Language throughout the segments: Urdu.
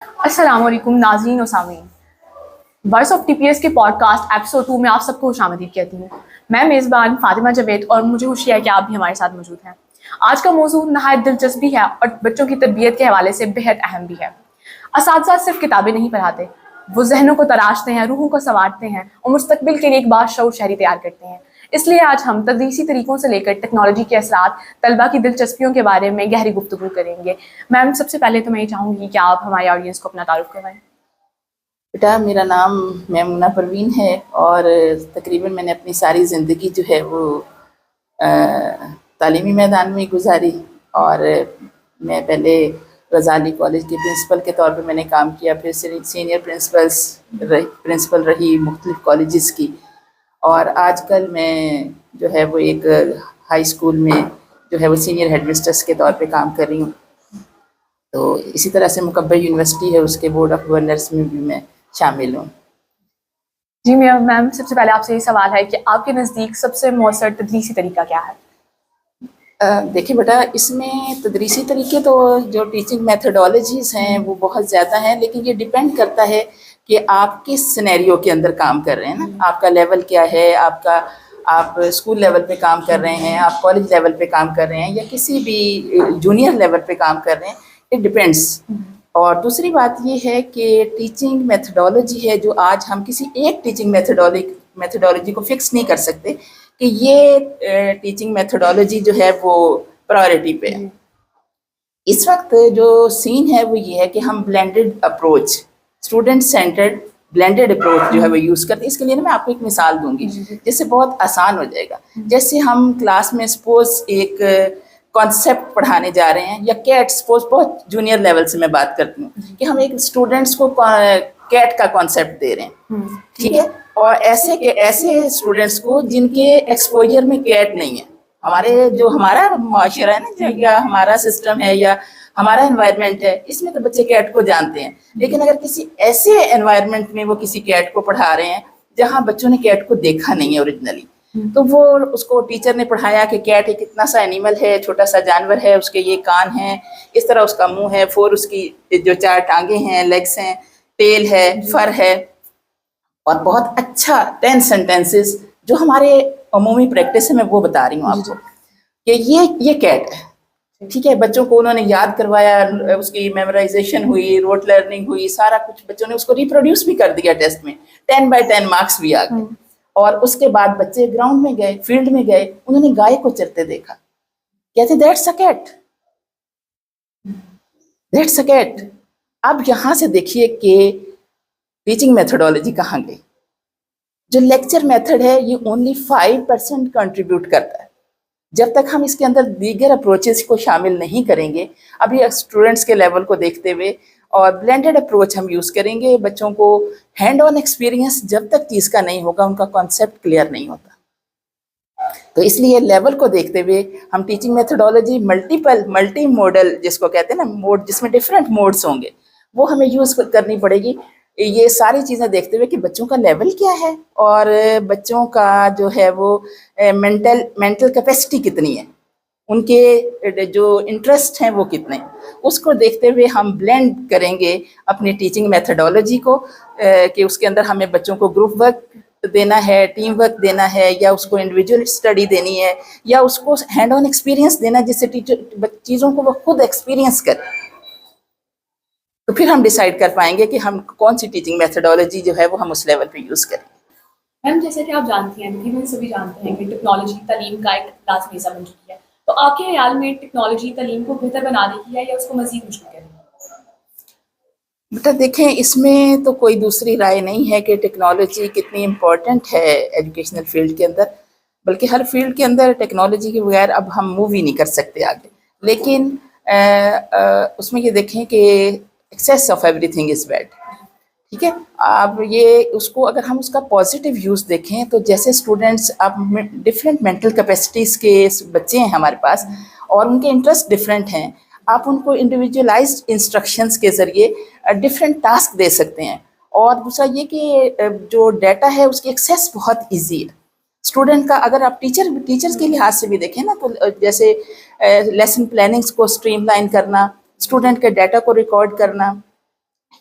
السلام علیکم ناظرین و سامعین، voice of T P S کے پوڈ کاسٹ ایپیسوڈ 2 میں آپ سب کو خوش آمدید کہتی ہوں۔ میں میزبان فاطمہ جاوید اور مجھے خوشی ہے کہ آپ بھی ہمارے ساتھ موجود ہیں۔ آج کا موضوع نہایت دلچسپ بھی ہے اور بچوں کی تربیت کے حوالے سے بہت اہم بھی ہے۔ اساتذہ صرف کتابیں نہیں پڑھاتے، وہ ذہنوں کو تراشتے ہیں، روحوں کو سنوارتے ہیں اور مستقبل کے لیے ایک باشعور شہری تیار کرتے ہیں۔ اس لیے آج ہم تدریسی طریقوں سے لے کر ٹیکنالوجی کے اثرات، طلبہ کی دلچسپیوں کے بارے میں گہری گفتگو کریں گے۔ میم، سب سے پہلے تو میں یہ چاہوں گی کہ آپ ہمارے آڈینس کو اپنا تعارف کروائیں۔ بیٹا، میرا نام میمونہ پروین ہے اور تقریباً میں نے اپنی ساری زندگی جو ہے وہ تعلیمی میدان میں گزاری، اور میں پہلے غزالی کالج کے پرنسپل کے طور پر میں نے کام کیا، پھر سینئر پرنسپل رہی مختلف کالجز کی، اور آج کل میں جو ہے وہ ایک ہائی اسکول میں جو ہے وہ سینئر ہیڈ مسٹرس کے طور پہ کام کر رہی ہوں۔ تو اسی طرح سے مکبر یونیورسٹی ہے، اس کے بورڈ آف گورنرس میں بھی میں شامل ہوں۔ جی میم، سب سے پہلے آپ سے یہ سوال ہے کہ آپ کے نزدیک سب سے مؤثر تدریسی طریقہ کیا ہے؟ دیکھیں بیٹا، اس میں تدریسی طریقے تو جو ٹیچنگ میتھڈالوجیز ہیں وہ بہت زیادہ ہیں، لیکن یہ ڈیپینڈ کرتا ہے کہ آپ کس سینیریو کے اندر کام کر رہے ہیں نا، آپ کا لیول کیا ہے، آپ اسکول لیول پہ کام کر رہے ہیں، آپ کالج لیول پہ کام کر رہے ہیں، یا کسی بھی جونیئر لیول پہ کام کر رہے ہیں، اٹ ڈیپینڈس۔ اور دوسری بات یہ ہے کہ ٹیچنگ میتھڈالوجی ہے جو آج ہم کسی ایک ٹیچنگ میتھڈالوجی کو فکس نہیں کر سکتے کہ یہ ٹیچنگ میتھڈالوجی جو ہے وہ پرائورٹی پہ ہے۔ اس وقت جو سین ہے وہ یہ ہے کہ ہم blended approach, student centred blended approach جو ہے وہ یوز کرتے ہیں۔ اس کے لیے میں آپ کو ایک مثال دوں گی جس سے بہت آسان ہو جائے گا۔ جیسے ہم کلاس میں سپوز ایک کانسیپٹ پڑھانے جا رہے ہیں، یا کیٹ، سپوز بہت جونیئر لیول سے میں بات کرتی ہوں کہ ہم ایک اسٹوڈنٹس کو کیٹ کا کانسیپٹ دے رہے ہیں، ٹھیک ہے، اور ایسے اسٹوڈنٹس کو جن کے ایکسپوجر میں کیٹ نہیں ہے۔ ہمارا معاشرہ ہے نا، یا ہمارا سسٹم ہے یا ہمارا انوائرمنٹ ہے، اس میں تو بچے کیٹ کو جانتے ہیں، لیکن اگر کسی ایسے انوائرمنٹ میں وہ کسی کیٹ کو پڑھا رہے ہیں جہاں بچوں نے کیٹ کو دیکھا نہیں ہے اوریجنلی، تو وہ اس کو ٹیچر نے پڑھایا کہ کیٹ ایک اتنا سا اینیمل ہے، چھوٹا سا جانور ہے، اس کے یہ کان ہیں، اس طرح اس کا منہ ہے، 4 اس کی جو 4 ٹانگیں ہیں، لیگس ہیں، ٹیل ہے، فر ہے، اور بہت اچھا 10 سینٹینسز جو ہمارے عمومی پریکٹس ہے، میں وہ بتا رہی ہوں آپ کو کہ یہ کیٹ ہے، ٹھیک ہے۔ بچوں کو انہوں نے یاد کروایا، اس کی میمورائزیشن ہوئی، روٹ لرننگ ہوئی، سارا کچھ بچوں نے اس کو ریپروڈیوس بھی کر دیا ٹیسٹ میں، 10/10 مارکس بھی آ گئے۔ اور اس کے بعد بچے گراؤنڈ میں گئے، فیلڈ میں گئے، انہوں نے گائے کو چرتے دیکھا، کہتے that's a cat, that's a cat. اب یہاں سے دیکھیے کہ ٹیچنگ میتھڈالوجی کہاں گئی۔ جو لیکچر میتھڈ ہے یہ اونلی 5% کنٹریبیوٹ کرتا ہے۔ جب تک ہم اس کے اندر دیگر اپروچز کو شامل نہیں کریں گے، ابھی اسٹوڈنٹس کے لیول کو دیکھتے ہوئے، اور بلینڈڈ اپروچ ہم یوز کریں گے، بچوں کو ہینڈ آن ایکسپیرینس جب تک چیز کا نہیں ہوگا، ان کا کانسیپٹ کلیئر نہیں ہوتا۔ تو اس لیے لیول کو دیکھتے ہوئے ہم ٹیچنگ میتھڈالوجی ملٹی موڈل جس کو کہتے ہیں نا، موڈ جس میں ڈفرینٹ موڈس ہوں گے، وہ ہمیں یوز کرنی پڑے گی۔ یہ ساری چیزیں دیکھتے ہوئے کہ بچوں کا لیول کیا ہے، اور بچوں کا جو ہے وہ مینٹل کیپیسٹی کتنی ہے، ان کے جو انٹرسٹ ہیں وہ کتنے، اس کو دیکھتے ہوئے ہم بلینڈ کریں گے اپنی ٹیچنگ میتھڈالوجی کو، کہ اس کے اندر ہمیں بچوں کو گروپ ورک دینا ہے، ٹیم ورک دینا ہے، یا اس کو انڈیویجول اسٹڈی دینی ہے، یا اس کو ہینڈ آن ایکسپیرینس دینا جس سے چیزوں کو وہ خود ایکسپیرینس کرے۔ تو پھر ہم ڈیسائیڈ کر پائیں گے کہ ہم کون سی ٹیچنگ میتھڈالوجی جو ہے وہ ہم اس لیول پہ یوز کریں۔ میم، جیسے کہ آپ جانتی ہیں، تقریباً سبھی جانتے ہیں کہ ٹیکنالوجی تعلیم کا ایک لازمی حصہ بن چکی ہے، تو آپ کے خیال میں ٹیکنالوجی تعلیم کو بہتر بنا دیتی ہے یا اس کو مزید مشکل کرے گی؟ بیٹا دیکھیں، اس میں تو کوئی دوسری رائے نہیں ہے کہ ٹیکنالوجی کتنی امپورٹنٹ ہے ایجوکیشنل فیلڈ کے اندر، بلکہ ہر فیلڈ کے اندر ٹیکنالوجی کے بغیر اب ہم موو ہی نہیں کر سکتے آگے۔ لیکن اس میں یہ دیکھیں کہ access of every thing is bad, ٹھیک ہے۔ اب یہ اس کو اگر ہم اس کا پازیٹیو یوز دیکھیں تو جیسے اسٹوڈنٹس اب ڈفرینٹ مینٹل کیپیسٹیز کے بچے ہیں ہمارے پاس، اور ان کے انٹرسٹ ڈفرینٹ ہیں، آپ ان کو انڈیویجولائزڈ انسٹرکشنز کے ذریعے ڈفرینٹ ٹاسک دے سکتے ہیں۔ اور دوسرا یہ کہ جو ڈیٹا ہے اس کی ایکسیس بہت ایزی ہے اسٹوڈنٹ کا۔ اگر آپ ٹیچرز کے لحاظ سے بھی دیکھیں نا، تو جیسے لیسن پلاننگز کو اسٹریم لائن کرنا، اسٹوڈنٹ کے ڈیٹا کو ریکارڈ کرنا،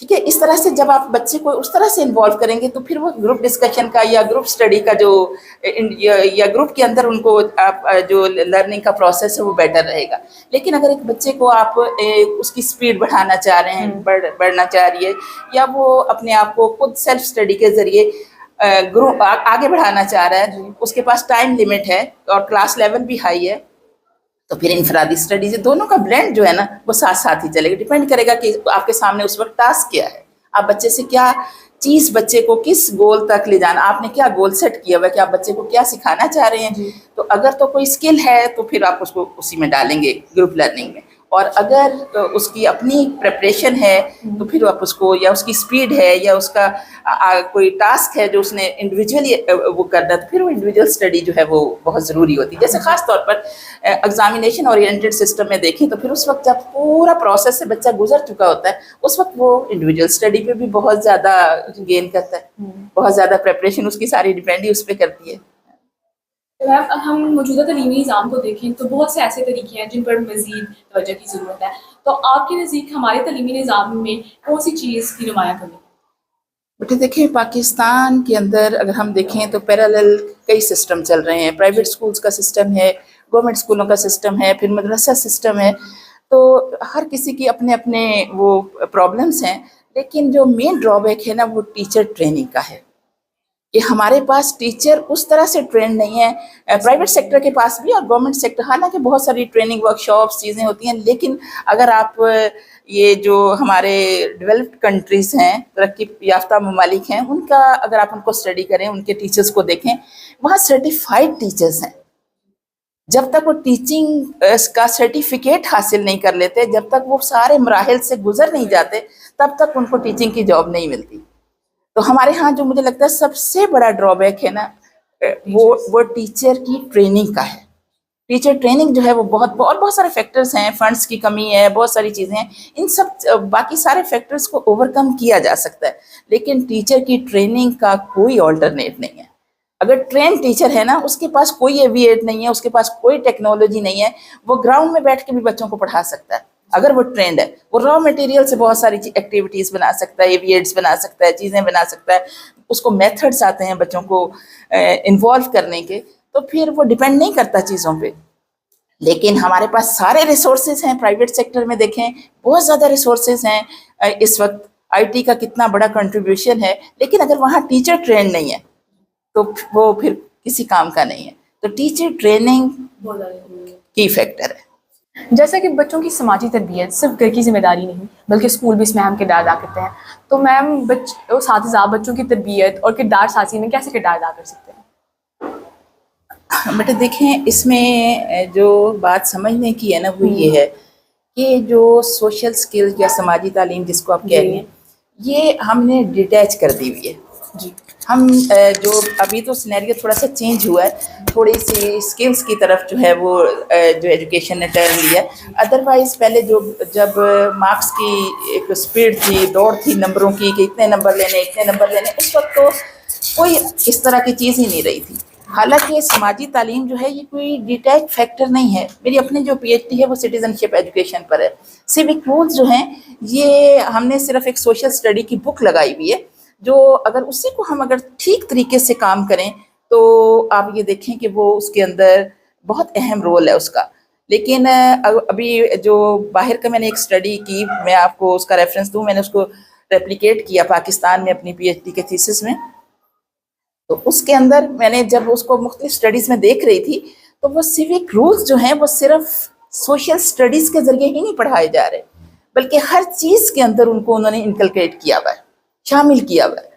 ٹھیک ہے. اس طرح سے جب آپ بچے کو اس طرح سے انوالو کریں گے تو پھر وہ گروپ ڈسکشن کا یا گروپ اسٹڈی کا جو یا گروپ کے اندر ان کو آپ جو لرننگ کا پروسیس ہے وہ بیٹر رہے گا. لیکن اگر ایک بچے کو آپ اس کی اسپیڈ بڑھانا چاہ رہے ہیں, بڑھنا چاہ رہی ہے, یا وہ اپنے آپ کو خود سیلف اسٹڈی کے ذریعے گروپ آگے بڑھانا چاہ رہا ہے, اس کے پاس ٹائم لمٹ ہے اور کلاس لیول بھی ہائی ہے, تو پھر انفرادی اسٹڈیز دونوں کا بلینڈ جو ہے نا وہ ساتھ ساتھ ہی چلے گا. ڈیپینڈ کرے گا کہ آپ کے سامنے اس وقت ٹاسک کیا ہے, آپ بچے سے کیا چیز, بچے کو کس گول تک لے جانا, آپ نے کیا گول سیٹ کیا ہوا ہے کہ آپ بچے کو کیا سکھانا چاہ رہے ہیں. تو اگر تو کوئی اسکل ہے تو پھر آپ اس کو اسی میں ڈالیں گے گروپ لرننگ میں, اور اگر اس کی اپنی پریپریشن ہے تو پھر آپ اس کو, یا اس کی اسپیڈ ہے, یا اس کا کوئی ٹاسک ہے جو اس نے انڈیویجولی وہ کرنا, تو پھر وہ انڈیویجول اسٹڈی جو ہے وہ بہت ضروری ہوتی ہے. جیسے خاص طور پر ایگزامینیشن اورینٹیڈ سسٹم میں دیکھیں تو پھر اس وقت جب پورا پروسیس سے بچہ گزر چکا ہوتا ہے, اس وقت وہ انڈیویجول اسٹڈی پہ بھی بہت زیادہ گین کرتا ہے, بہت زیادہ پریپریشن اس کی ساری ڈیپینڈ ہی اس پہ کرتی ہے. میم اب ہم موجودہ تعلیمی نظام کو دیکھیں تو بہت سے ایسے طریقے ہیں جن پر مزید توجہ کی ضرورت ہے. تو آپ کے نزدیک ہمارے تعلیمی نظام میں کون سی چیز کی نمایاں کمی ہے؟ بیٹے دیکھیں, پاکستان کے اندر اگر ہم دیکھیں تو پیرالل کئی سسٹم چل رہے ہیں. پرائیویٹ اسکولس کا سسٹم ہے, گورنمنٹ اسکولوں کا سسٹم ہے, پھر مدرسہ سسٹم ہے. تو ہر کسی کی اپنے اپنے وہ پرابلمس ہیں, لیکن جو مین ڈرا بیک ہے نا وہ ٹیچر ٹریننگ کا ہے کہ ہمارے پاس ٹیچر اس طرح سے ٹرینڈ نہیں ہے. پرائیویٹ سیکٹر کے پاس بھی اور گورنمنٹ سیکٹر, حالانکہ بہت ساری ٹریننگ ورک شاپس چیزیں ہوتی ہیں, لیکن اگر آپ یہ جو ہمارے ڈیولپڈ کنٹریز ہیں, ترقی یافتہ ممالک ہیں, ان کا اگر آپ ان کو اسٹڈی کریں, ان کے ٹیچرز کو دیکھیں, وہاں سرٹیفائڈ ٹیچرز ہیں. جب تک وہ ٹیچنگ کا سرٹیفکیٹ حاصل نہیں کر لیتے, جب تک وہ سارے مراحل سے گزر نہیں جاتے, تب تک ان کو ٹیچنگ کی جاب نہیں ملتی. تو ہمارے ہاں جو مجھے لگتا ہے سب سے بڑا ڈرا بیک ہے نا وہ ٹیچر کی ٹریننگ کا ہے. ٹیچر ٹریننگ جو ہے وہ بہت سارے فیکٹرز ہیں, فنڈز کی کمی ہے, بہت ساری چیزیں ہیں, ان سب باقی سارے فیکٹرز کو اوور کم کیا جا سکتا ہے, لیکن ٹیچر کی ٹریننگ کا کوئی آلٹرنیٹ نہیں ہے. اگر ٹرین ٹیچر ہے نا, اس کے پاس کوئی ایویٹ نہیں ہے, اس کے پاس کوئی ٹیکنالوجی نہیں ہے, وہ گراؤنڈ میں بیٹھ کے بھی بچوں کو پڑھا سکتا ہے. اگر وہ ٹرینڈ ہے, وہ را مٹیریل سے بہت ساری ایکٹیویٹیز بنا سکتا ہے, ایویٹس بنا سکتا ہے, چیزیں بنا سکتا ہے, اس کو میتھڈس آتے ہیں بچوں کو انوالو کرنے کے, تو پھر وہ ڈیپینڈ نہیں کرتا چیزوں پہ. لیکن ہمارے پاس سارے ریسورسز ہیں. پرائیویٹ سیکٹر میں دیکھیں بہت زیادہ ریسورسز ہیں اس وقت, آئی ٹی کا کتنا بڑا کنٹریبیوشن ہے, لیکن اگر وہاں ٹیچر ٹرینڈ نہیں ہے تو وہ پھر کسی کام کا نہیں ہے. تو ٹیچر ٹریننگ کی فیکٹر ہے. جیسا کہ بچوں کی سماجی تربیت صرف گھر کی ذمہ داری نہیں بلکہ اسکول بھی اس میں اہم کردار ادا کرتے ہیں. تو میم اساتذہ بچوں کی تربیت اور کردار سازی میں کیسے کردار ادا کر سکتے ہیں؟ بیٹے دیکھیں, اس میں جو بات سمجھنے کی ہے نا وہ یہ ہے کہ جو سوشل سکل یا سماجی تعلیم جس کو آپ کہہ رہی ہیں, یہ ہم نے ڈیٹیچ کر دی ہوئی ہے. جی, ہم جو ابھی تو سینیریو تھوڑا سا چینج ہوا ہے, تھوڑی سی اسکلس کی طرف جو ہے وہ جو ایجوکیشن نے ٹرن لیا ہے. ادروائز پہلے جب مارکس کی ایک اسپیڈ تھی, دوڑ تھی نمبروں کی کہ اتنے نمبر لینے, اس وقت تو کوئی اس طرح کی چیز ہی نہیں رہی تھی. حالانکہ سماجی تعلیم جو ہے یہ کوئی ڈیٹیچ فیکٹر نہیں ہے. میری اپنی جو پی ایچ ڈی ہے وہ سٹیزن شپ ایجوکیشن پر ہے. سیوک رولز جو ہیں یہ ہم نے صرف ایک سوشل اسٹڈی کی بک لگائی ہوئی ہے, جو اگر اسی کو ہم اگر ٹھیک طریقے سے کام کریں تو آپ یہ دیکھیں کہ وہ اس کے اندر بہت اہم رول ہے اس کا. لیکن ابھی جو باہر کا میں نے ایک اسٹڈی کی, میں آپ کو اس کا ریفرنس دوں, میں نے اس کو ریپلیکیٹ کیا پاکستان میں اپنی پی ایچ ڈی کے تھیسس میں. تو اس کے اندر میں نے جب اس کو مختلف اسٹڈیز میں دیکھ رہی تھی تو وہ سیوک رولز جو ہیں وہ صرف سوشل اسٹڈیز کے ذریعے ہی نہیں پڑھائے جا رہے, بلکہ ہر چیز کے اندر ان کو انہوں نے انکلکیٹ کیا ہوا ہے, شامل کیا ہوا ہے.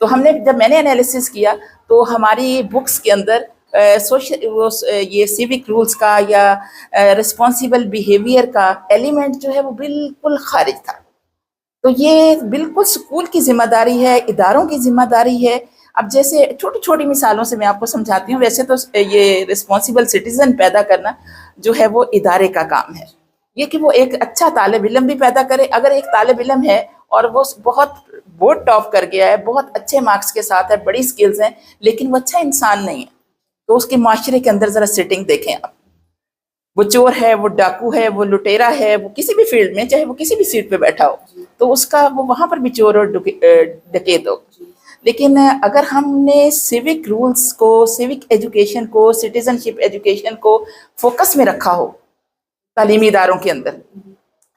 تو ہم نے جب میں نے انالیسس کیا تو ہماری بکس کے اندر یہ سیوک رولز کا یا رسپانسیبل بیہیویئر کا ایلیمنٹ جو ہے وہ بالکل خارج تھا. تو یہ بالکل اسکول کی ذمہ داری ہے, اداروں کی ذمہ داری ہے. اب جیسے چھوٹی چھوٹی مثالوں سے میں آپ کو سمجھاتی ہوں. ویسے تو یہ رسپانسیبل سٹیزن پیدا کرنا جو ہے وہ ادارے کا کام ہے, یہ کہ وہ ایک اچھا طالب علم بھی پیدا کرے. اگر ایک طالب علم ہے اور وہ بہت بورڈ ٹاپ کر گیا ہے, بہت اچھے مارکس کے ساتھ ہے, بڑی سکلز ہیں, لیکن وہ اچھا انسان نہیں ہے, تو اس کے معاشرے کے اندر ذرا سیٹنگ دیکھیں آپ. وہ چور ہے, وہ ڈاکو ہے, وہ لٹیرا ہے, وہ کسی بھی فیلڈ میں چاہے وہ کسی بھی سیٹ پہ بیٹھا ہو, تو اس کا وہ وہاں پر بھی چور اور ڈکیت ہوگا. لیکن اگر ہم نے سیوک رولز کو، سیوک ایجوکیشن کو، سٹیزن شپ ایجوکیشن کو فوکس میں رکھا ہو تعلیمی اداروں کے اندر،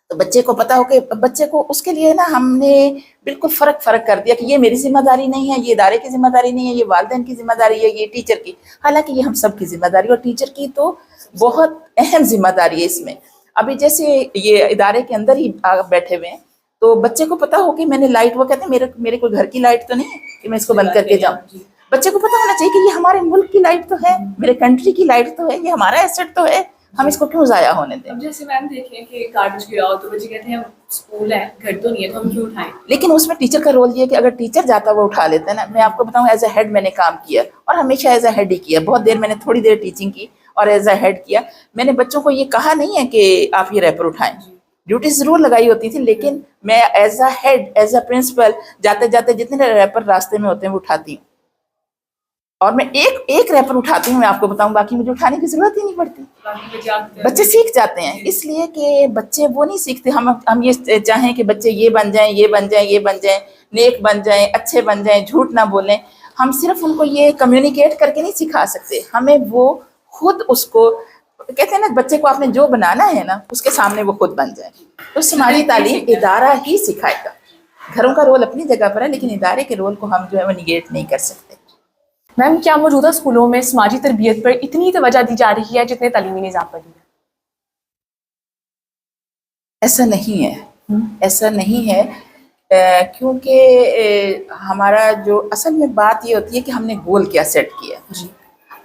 تو بچے کو پتا ہو کہ بچے کو اس کے لیے نا ہم نے بالکل فرق کر دیا کہ یہ میری ذمہ داری نہیں ہے، یہ ادارے کی ذمہ داری نہیں ہے، یہ والدین کی ذمہ داری ہے، یہ ٹیچر کی. حالانکہ یہ ہم سب کی ذمہ داری، اور ٹیچر کی تو بہت اہم ذمہ داری ہے اس میں. ابھی جیسے یہ ادارے کے اندر ہی بیٹھے ہوئے ہیں، تو بچے کو پتا ہو کہ میں نے لائٹ، وہ کہتے ہیں میرے کوئی گھر کی لائٹ تو نہیں ہے کہ میں اس کو بند کر کے جاؤں. بچے کو پتا ہونا چاہیے کہ یہ ہمارے ملک کی لائٹ تو ہے، میرے کنٹری کی لائٹ تو ہے، یہ ہمارا ایسٹ تو ہے، ہم اس کو کیوں ضائع ہونے دیں. جیسے میم دیکھیں کہ گاربیج گرا ہو تو بچے کہتے ہیں اسکول ہے، گھر تو نہیں ہے، تو ہم کیوں اٹھائیں. لیکن اس میں ٹیچر کا رول یہ ہے کہ اگر ٹیچر جاتا وہ اٹھا لیتا ہے نا. میں آپ کو بتاؤں ایز اے ہیڈ میں نے کام کیا، اور ہمیشہ ایز اے ہیڈ ہی کیا. بہت دیر میں نے تھوڑی دیر ٹیچنگ کی اور ایز اے ہیڈ کیا. میں نے بچوں کو یہ کہا نہیں ہے کہ آپ یہ ریپر اٹھائیں، ڈیوٹی ضرور لگائی ہوتی تھی، لیکن میں as a head, as a principal جاتے جاتے جتنے ریپر راستے میں ہوتے ہیں وہ اٹھاتی ہوں. اور میں ایک ریپر اٹھاتی ہوں، میں آپ کو بتاؤں، باقی مجھے اٹھانے کی ضرورت ہی نہیں پڑتی. بچے سیکھ جاتے ہیں، اس لیے کہ بچے وہ نہیں سیکھتے. ہم یہ چاہیں کہ بچے یہ بن جائیں، یہ بن جائیں، یہ بن جائیں، نیک بن جائیں، اچھے بن جائیں، جھوٹ نہ بولیں. ہم صرف ان کو یہ کمیونیکیٹ کر کے نہیں سکھا سکتے، ہمیں وہ خود اس کو کہتے ہیں نا، بچے کو آپ نے جو بنانا ہے نا اس کے سامنے وہ خود بن جائے. تو سماجی تعلیم ادارہ ہی سکھائے گا. گھروں کا رول اپنی جگہ پر ہے، لیکن ادارے کے رول کو ہم جو ہے وہ نگیٹ نہیں کر سکتے. میم کیا موجودہ اسکولوں میں سماجی تربیت پر اتنی توجہ دی جا رہی ہے جتنے تعلیمی نظام پر دی ہے؟ ایسا نہیں ہے، ایسا نہیں ہے، کیونکہ ہمارا جو اصل میں بات یہ ہوتی ہے کہ ہم نے گول کیا سیٹ کیا.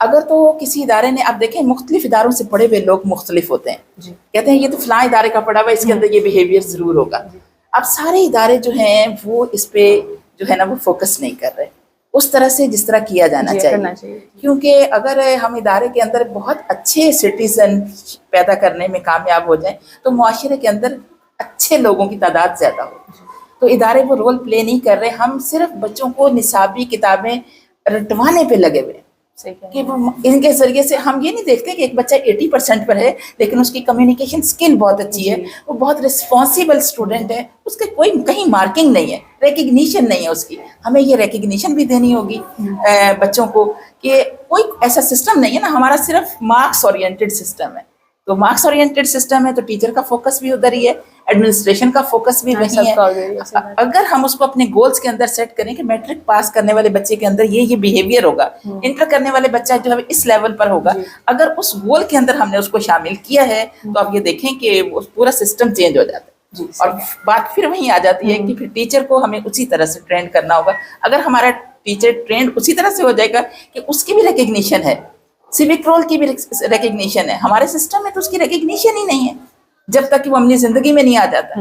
اگر تو کسی ادارے نے، آپ دیکھیں مختلف اداروں سے پڑھے ہوئے لوگ مختلف ہوتے ہیں، کہتے ہیں یہ تو فلاں ادارے کا پڑھا ہوا ہے، اس کے اندر یہ بیہیویئر ضرور ہوگا. اب سارے ادارے جو ہیں وہ اس پہ جو ہے نا وہ فوکس نہیں کر رہے اس طرح سے جس طرح کیا جانا چاہیے. کیونکہ اگر ہم ادارے کے اندر بہت اچھے سٹیزن پیدا کرنے میں کامیاب ہو جائیں تو معاشرے کے اندر اچھے لوگوں کی تعداد زیادہ ہو. تو ادارے وہ رول پلے نہیں کر رہے. ہم صرف بچوں کو نصابی کتابیں رٹوانے پہ لگے ہوئے کہ ان کے ذریعے سے ہم یہ نہیں دیکھتے کہ ایک بچہ 80% پر ہے لیکن اس کی کمیونیکیشن سکل بہت اچھی ہے، وہ بہت رسپانسیبل اسٹوڈنٹ ہے، اس کے کوئی کہیں مارکنگ نہیں ہے، ریکگنیشن نہیں ہے اس کی. ہمیں یہ ریکگنیشن بھی دینی ہوگی بچوں کو کہ کوئی ایسا سسٹم نہیں ہے نا، ہمارا صرف مارکس اورینٹڈ سسٹم ہے. تو مارکس اورینٹڈ سسٹم ہے تو ٹیچر کا فوکس بھی ادھر ہی ہے، ایڈمنسٹریشن کا فوکس بھی وہی ہے. اگر ہم اس کو اپنے گولز کے اندر سیٹ کریں کہ میٹرک پاس کرنے والے بچے کے اندر یہ بیہیویئر ہوگا، انٹر کرنے والے بچہ جو ہے اس لیول پر ہوگا، اگر اس گول کے اندر ہم نے اس کو شامل کیا ہے تو آپ یہ دیکھیں کہ پورا سسٹم چینج ہو جاتا ہے. اور بات پھر وہیں آ جاتی ہے کہ پھر ٹیچر کو ہمیں اسی طرح سے ٹرینڈ کرنا ہوگا. اگر ہمارا ٹیچر ٹرینڈ اسی طرح سے ہو جائے گا کہ اس کی بھی ریکگنیشن ہے، سیوک رول کی بھی ریکگنیشن ہے، ہمارے سسٹم میں تو اس کی ریکگنیشن ہی نہیں ہے جب تک کہ وہ اپنی زندگی میں نہیں آ جاتا.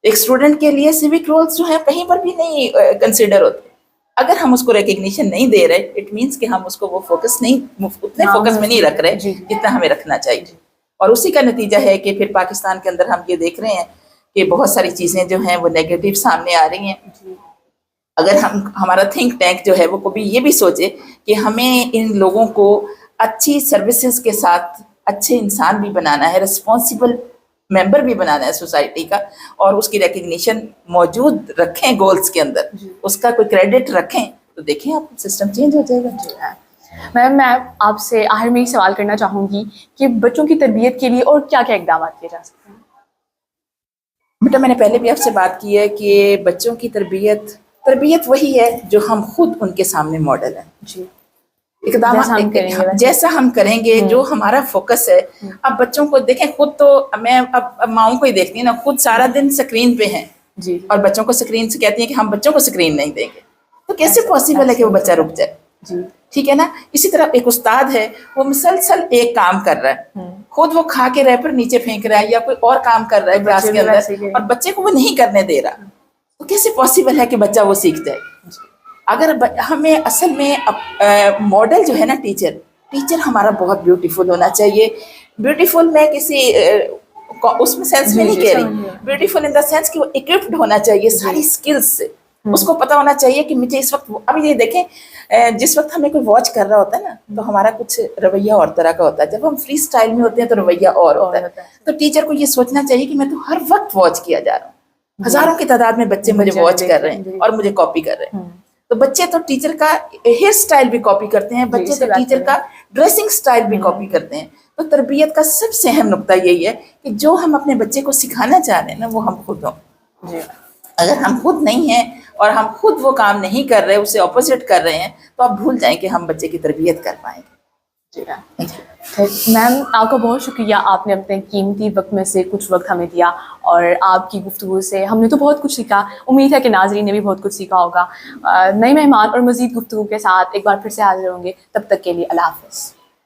ایک اسٹوڈنٹ کے لیے سیوک رولز جو ہیں کہیں پر بھی نہیں کنسیڈر ہوتے. اگر ہم اس کو ریکگنیشن نہیں دے رہے اٹ مینس کہ ہم اس کو وہ فوکس نہیں، اتنے فوکس میں نہیں رکھ رہے جتنا ہمیں رکھنا چاہیے. اور اسی کا نتیجہ ہے کہ پھر پاکستان کے اندر ہم یہ دیکھ رہے ہیں کہ بہت ساری چیزیں جو ہیں وہ نیگیٹو سامنے آ رہی ہیں. اگر ہمارا تھنک ٹینک جو ہے وہ کبھی یہ بھی سوچے کہ ہمیں ان لوگوں کو اچھی سروسز کے ساتھ اچھے انسان بھی بنانا ہے، رسپانسیبل ممبر بھی بنانا ہے سوسائٹی کا، اور اس کی ریکگنیشن موجود رکھیں گولز کے اندر، اس کا کوئی کریڈٹ رکھیں، تو دیکھیں آپ سسٹم چینج ہو جائے گا. میم میں آپ سے آخر میں یہ سوال کرنا چاہوں گی کہ بچوں کی تربیت کے لیے اور کیا کیا اقدامات کیے جا سکتے ہیں؟ بیٹا میں نے پہلے بھی آپ سے بات کی ہے کہ بچوں کی تربیت وہی ہے جو ہم خود ان کے سامنے ماڈل ہیں. اقدامات جیسا ہم کریں گے، جو ہمارا فوکس ہے. اب بچوں کو دیکھیں، خود تو میں اب ماؤں کو ہی دیکھتی ہوں نا، خود سارا دن سکرین پہ ہیں اور بچوں کو سکرین سے کہتی ہیں کہ ہم بچوں کو سکرین نہیں دیں گے، تو کیسے پاسبل ہے کہ وہ بچہ رک جائے؟ ٹھیک ہے نا. اسی طرح ایک استاد ہے، وہ مسلسل ایک کام کر رہا ہے، خود وہ کھا کے ریپر نیچے پھینک رہا ہے یا کوئی اور کام کر رہا ہے کلاس کے اندر اور بچے کو وہ نہیں کرنے دے رہا، تو کیسے پاسبل ہے کہ بچہ وہ سیکھ جائے؟ اگر ہمیں اصل میں ماڈل جو ہے نا ٹیچر ہمارا بہت بیوٹیفل ہونا چاہیے. بیوٹیفل میں کسی اس میں سینس میں نہیں کہہ رہی، بیوٹیفل ان دا سینس کہ وہ اکوپڈ ہونا چاہیے ساری اسکلز سے. اس کو پتا ہونا چاہیے کہ مجھے اس وقت، ابھی یہ دیکھیں جس وقت ہمیں کوئی واچ کر رہا ہوتا ہے نا تو ہمارا کچھ رویہ اور طرح کا ہوتا ہے، جب ہم فری اسٹائل میں ہوتے ہیں تو رویہ اور ہوتا ہے. تو ٹیچر کو یہ سوچنا چاہیے کہ میں تو ہر وقت واچ کیا جا رہا ہوں، ہزاروں کی تعداد میں بچے مجھے واچ کر رہے ہیں اور مجھے کاپی کر رہے ہیں. تو بچے تو ٹیچر کا ہیئر سٹائل بھی کاپی کرتے ہیں, بچے تو ٹیچر کا ڈریسنگ سٹائل بھی کاپی کرتے ہیں. تو تربیت کا سب سے اہم نقطہ یہی ہے کہ جو ہم اپنے بچے کو سکھانا چاہ رہے ہیں نا وہ ہم خود ہوں. اگر ہم خود نہیں ہیں اور ہم خود وہ کام نہیں کر رہے, اسے اپوزٹ کر رہے ہیں, تو آپ بھول جائیں کہ ہم بچے کی تربیت کر پائیں گے. میم آپ کا بہت شکریہ, آپ نے اپنے قیمتی وقت میں سے کچھ وقت ہمیں دیا, اور آپ کی گفتگو سے ہم نے تو بہت کچھ سیکھا. امید ہے کہ ناظرین نے بھی بہت کچھ سیکھا ہوگا. نئے مہمان اور مزید گفتگو کے ساتھ ایک بار پھر سے حاضر ہوں گے. تب تک کے لیے اللہ حافظ.